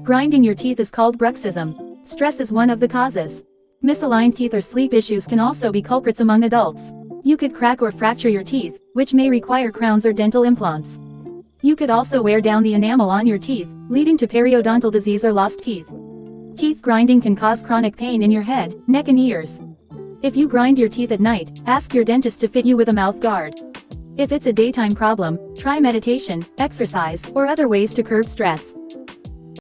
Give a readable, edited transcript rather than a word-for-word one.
Grinding your teeth is called bruxism. Stress is one of the causes. Misaligned teeth or sleep issues can also be culprits among adults. You could crack or fracture your teeth, which may require crowns or dental implants. You could also wear down the enamel on your teeth, leading to periodontal disease or lost teeth. Teeth grinding can cause chronic pain in your head, neck and ears. If you grind your teeth at night, ask your dentist to fit you with a mouth guard. If it's a daytime problem, try meditation, exercise, or other ways to curb stress.